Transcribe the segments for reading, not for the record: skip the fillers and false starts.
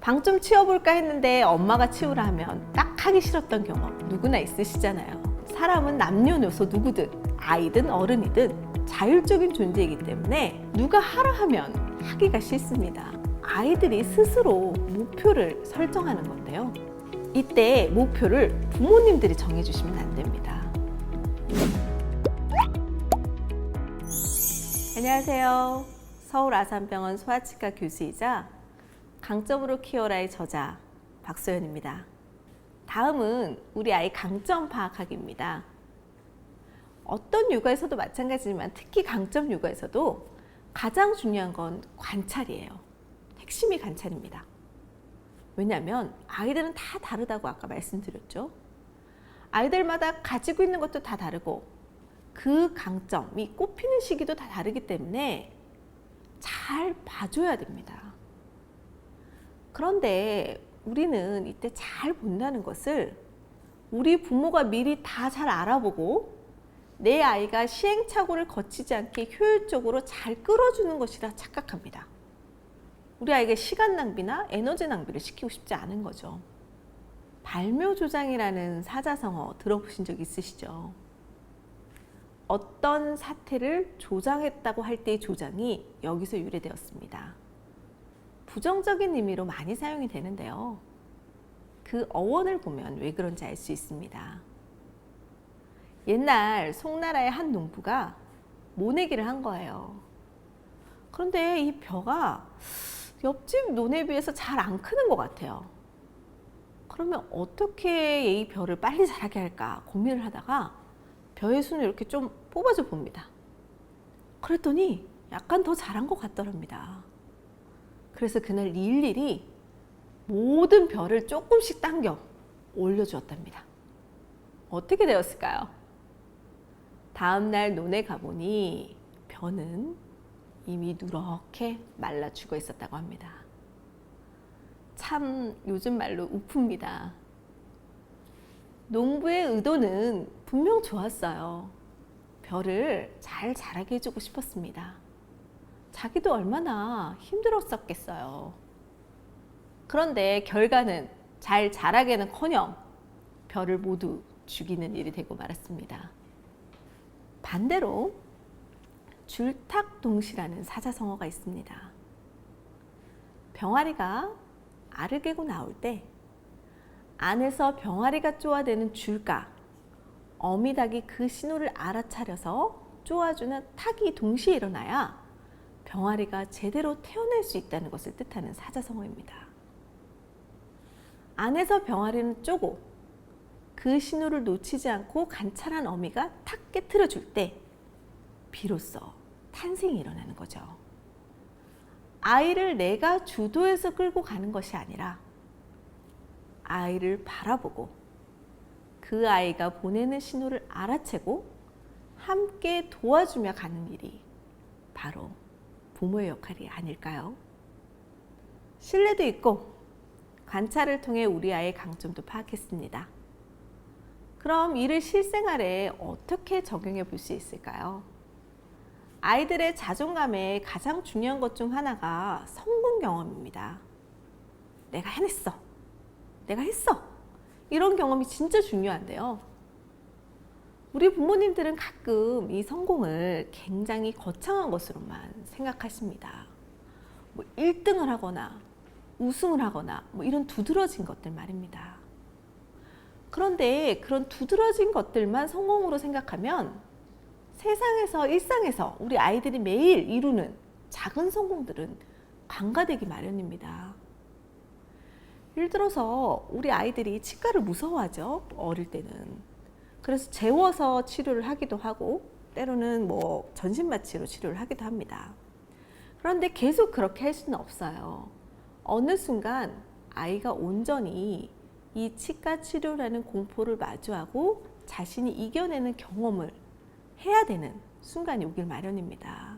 방 좀 치워볼까 했는데 엄마가 치우라 하면 딱 하기 싫었던 경험 누구나 있으시잖아요. 사람은 남녀노소 누구든 아이든 어른이든 자율적인 존재이기 때문에 누가 하라 하면 하기가 싫습니다. 아이들이 스스로 목표를 설정하는 건데요. 이때 목표를 부모님들이 정해주시면 안 됩니다. 안녕하세요. 서울 아산병원 소아치과 교수이자 강점으로 키워라의 저자 박소연입니다. 다음은 우리 아이 강점 파악하기입니다. 어떤 육아에서도 마찬가지지만 특히 강점 육아에서도 가장 중요한 건 관찰이에요. 핵심이 관찰입니다. 왜냐하면 아이들은 다 다르다고 아까 말씀드렸죠. 아이들마다 가지고 있는 것도 다 다르고 그 강점이 꼽히는 시기도 다 다르기 때문에 잘 봐줘야 됩니다. 그런데 우리는 이때 잘 본다는 것을 우리 부모가 미리 다 잘 알아보고 내 아이가 시행착오를 거치지 않게 효율적으로 잘 끌어주는 것이라 착각합니다. 우리 아이에게 시간 낭비나 에너지 낭비를 시키고 싶지 않은 거죠. 발묘조장이라는 사자성어 들어보신 적 있으시죠? 어떤 사태를 조장했다고 할 때의 조장이 여기서 유래되었습니다. 부정적인 의미로 많이 사용이 되는데요. 그 어원을 보면 왜 그런지 알 수 있습니다. 옛날 송나라의 한 농부가 모내기를 한 거예요. 그런데 이 벼가 옆집 논에 비해서 잘 안 크는 것 같아요. 그러면 어떻게 이 벼를 빨리 자라게 할까 고민을 하다가 벼의 순을 이렇게 좀 뽑아줘 봅니다. 그랬더니 약간 더 자란 것 같더랍니다. 그래서 그날 일일이 모든 벼를 조금씩 당겨 올려주었답니다. 어떻게 되었을까요? 다음날 논에 가보니 벼는 이미 누렇게 말라 죽어 있었다고 합니다. 참 요즘 말로 우프입니다. 농부의 의도는 분명 좋았어요. 벼를 잘 자라게 해주고 싶었습니다. 자기도 얼마나 힘들었었겠어요. 그런데 결과는 잘 자라게는커녕 벼를 모두 죽이는 일이 되고 말았습니다. 반대로 줄탁동시라는 사자성어가 있습니다. 병아리가 알을 깨고 나올 때 안에서 병아리가 쪼아대는 줄과 어미닭이 그 신호를 알아차려서 쪼아주는 탁이 동시에 일어나야 병아리가 제대로 태어날 수 있다는 것을 뜻하는 사자성어입니다. 안에서 병아리는 쪼고 그 신호를 놓치지 않고 관찰한 어미가 탁 깨트려 줄 때 비로소 탄생이 일어나는 거죠. 아이를 내가 주도해서 끌고 가는 것이 아니라 아이를 바라보고 그 아이가 보내는 신호를 알아채고 함께 도와주며 가는 일이 바로 부모의 역할이 아닐까요? 신뢰도 있고 관찰을 통해 우리 아이의 강점도 파악했습니다. 그럼 이를 실생활에 어떻게 적용해 볼 수 있을까요? 아이들의 자존감에 가장 중요한 것 중 하나가 성공 경험입니다. 내가 해냈어. 내가 했어. 이런 경험이 진짜 중요한데요. 우리 부모님들은 가끔 이 성공을 굉장히 거창한 것으로만 생각하십니다. 1등을 하거나 우승을 하거나 이런 두드러진 것들 말입니다. 그런데 그런 두드러진 것들만 성공으로 생각하면 세상에서 일상에서 우리 아이들이 매일 이루는 작은 성공들은 관가되기 마련입니다. 예를 들어서 우리 아이들이 치과를 무서워하죠. 어릴 때는. 그래서 재워서 치료를 하기도 하고 때로는 전신마취로 치료를 하기도 합니다. 그런데 계속 그렇게 할 수는 없어요. 어느 순간 아이가 온전히 이 치과 치료라는 공포를 마주하고 자신이 이겨내는 경험을 해야 되는 순간이 오길 마련입니다.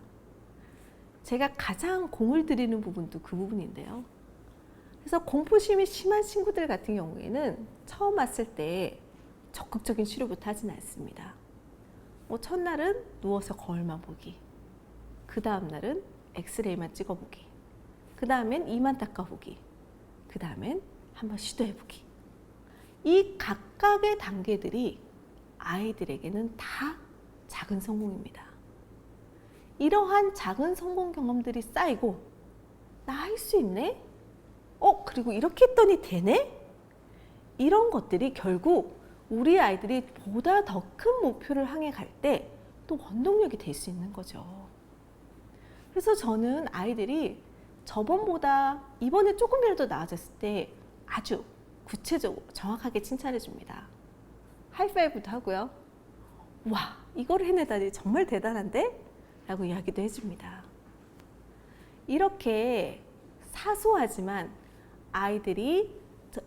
제가 가장 공을 들이는 부분도 그 부분인데요. 그래서 공포심이 심한 친구들 같은 경우에는 처음 왔을 때 적극적인 치료부터 하진 않습니다. 첫날은 누워서 거울만 보기, 그 다음 날은 엑스레이만 찍어보기, 그 다음엔 이만 닦아보기, 그 다음엔 한번 시도해보기. 이 각각의 단계들이 아이들에게는 다 작은 성공입니다. 이러한 작은 성공 경험들이 쌓이고 나 할 수 있네? 그리고 이렇게 했더니 되네? 이런 것들이 결국 우리 아이들이 보다 더 큰 목표를 향해 갈 때 또 원동력이 될 수 있는 거죠. 그래서 저는 아이들이 저번보다 이번에 조금이라도 나아졌을 때 아주 구체적으로 정확하게 칭찬해 줍니다. 하이파이브도 하고요. 와, 이걸 해내다니 정말 대단한데? 라고 이야기도 해줍니다. 이렇게 사소하지만 아이들이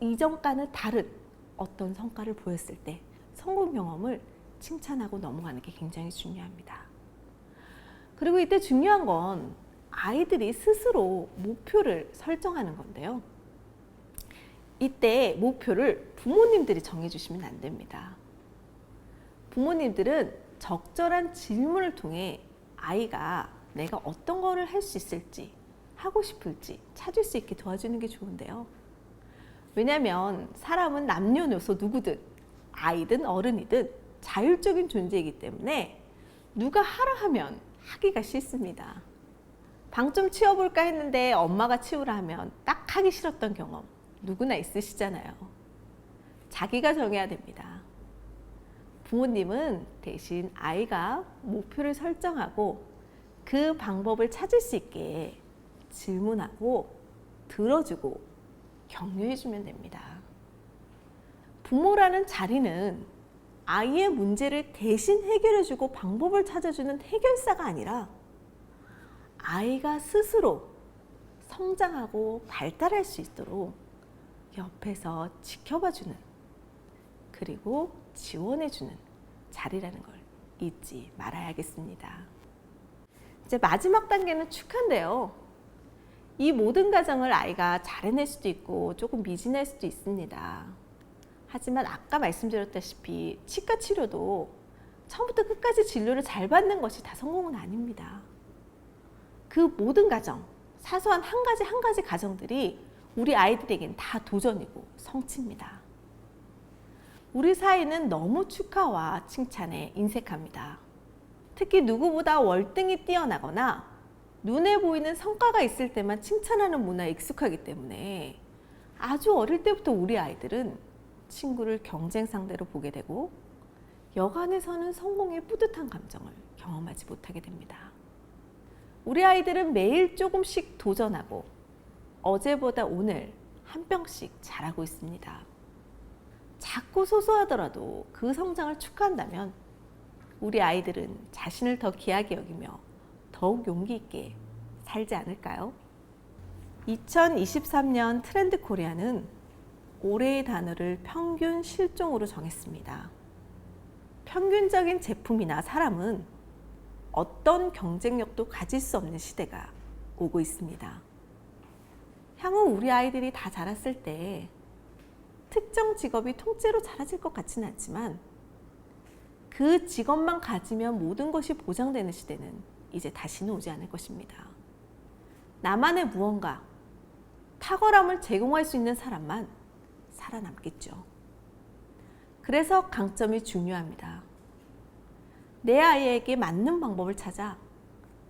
이전과는 다른 어떤 성과를 보였을 때 성공 경험을 칭찬하고 넘어가는 게 굉장히 중요합니다. 그리고 이때 중요한 건 아이들이 스스로 목표를 설정하는 건데요. 이때 목표를 부모님들이 정해주시면 안 됩니다. 부모님들은 적절한 질문을 통해 아이가 내가 어떤 거를 할 수 있을지, 하고 싶을지 찾을 수 있게 도와주는 게 좋은데요. 왜냐하면 사람은 남녀노소 누구든 아이든 어른이든 자율적인 존재이기 때문에 누가 하라 하면 하기가 싫습니다. 방 좀 치워볼까 했는데 엄마가 치우라 하면 딱 하기 싫었던 경험 누구나 있으시잖아요. 자기가 정해야 됩니다. 부모님은 대신 아이가 목표를 설정하고 그 방법을 찾을 수 있게 질문하고 들어주고 격려해주면 됩니다. 부모라는 자리는 아이의 문제를 대신 해결해주고 방법을 찾아주는 해결사가 아니라 아이가 스스로 성장하고 발달할 수 있도록 옆에서 지켜봐주는 그리고 지원해주는 자리라는 걸 잊지 말아야겠습니다. 이제 마지막 단계는 축하인데요. 이 모든 과정을 아이가 잘 해낼 수도 있고 조금 미진할 수도 있습니다. 하지만 아까 말씀드렸다시피 치과 치료도 처음부터 끝까지 진료를 잘 받는 것이 다 성공은 아닙니다. 그 모든 과정, 사소한 한 가지 과정들이 우리 아이들에겐 다 도전이고 성취입니다. 우리 사회는 너무 축하와 칭찬에 인색합니다. 특히 누구보다 월등히 뛰어나거나 눈에 보이는 성과가 있을 때만 칭찬하는 문화에 익숙하기 때문에 아주 어릴 때부터 우리 아이들은 친구를 경쟁 상대로 보게 되고 여간에서는 성공의 뿌듯한 감정을 경험하지 못하게 됩니다. 우리 아이들은 매일 조금씩 도전하고 어제보다 오늘 한 뼘씩 잘하고 있습니다. 작고 소소하더라도 그 성장을 축하한다면 우리 아이들은 자신을 더 귀하게 여기며 더욱 용기 있게 살지 않을까요? 2023년 트렌드 코리아는 올해의 단어를 평균 실종으로 정했습니다. 평균적인 제품이나 사람은 어떤 경쟁력도 가질 수 없는 시대가 오고 있습니다. 향후 우리 아이들이 다 자랐을 때 특정 직업이 통째로 사라질 것 같지는 않지만 그 직업만 가지면 모든 것이 보장되는 시대는 이제 다시는 오지 않을 것입니다. 나만의 무언가, 탁월함을 제공할 수 있는 사람만 살아남겠죠. 그래서 강점이 중요합니다. 내 아이에게 맞는 방법을 찾아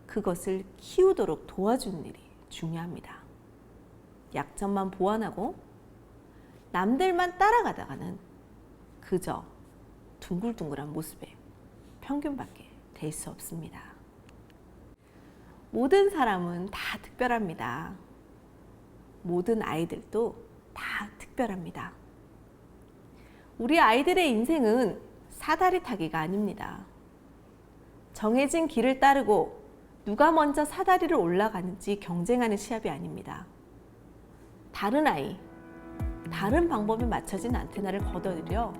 그것을 키우도록 도와주는 일이 중요합니다. 약점만 보완하고 남들만 따라가다가는 그저 둥글둥글한 모습의 평균밖에 될 수 없습니다. 모든 사람은 다 특별합니다. 모든 아이들도 다 특별합니다. 우리 아이들의 인생은 사다리 타기가 아닙니다. 정해진 길을 따르고 누가 먼저 사다리를 올라가는지 경쟁하는 시합이 아닙니다. 다른 아이, 다른 방법에 맞춰진 안테나를 걷어들여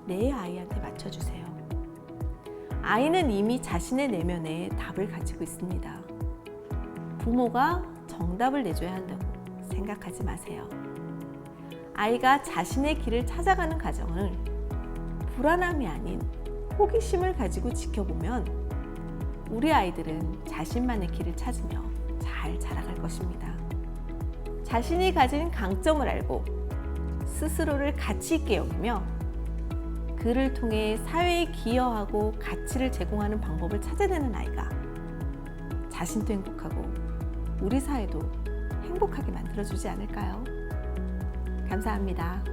내 아이한테 맞춰주세요. 아이는 이미 자신의 내면에 답을 가지고 있습니다. 부모가 정답을 내줘야 한다고 생각하지 마세요. 아이가 자신의 길을 찾아가는 과정을 불안함이 아닌 호기심을 가지고 지켜보면 우리 아이들은 자신만의 길을 찾으며 잘 자라갈 것입니다. 자신이 가진 강점을 알고 스스로를 가치 있게 여기며 그를 통해 사회에 기여하고 가치를 제공하는 방법을 찾아내는 아이가 자신도 행복하고 우리 사회도 행복하게 만들어주지 않을까요? 감사합니다.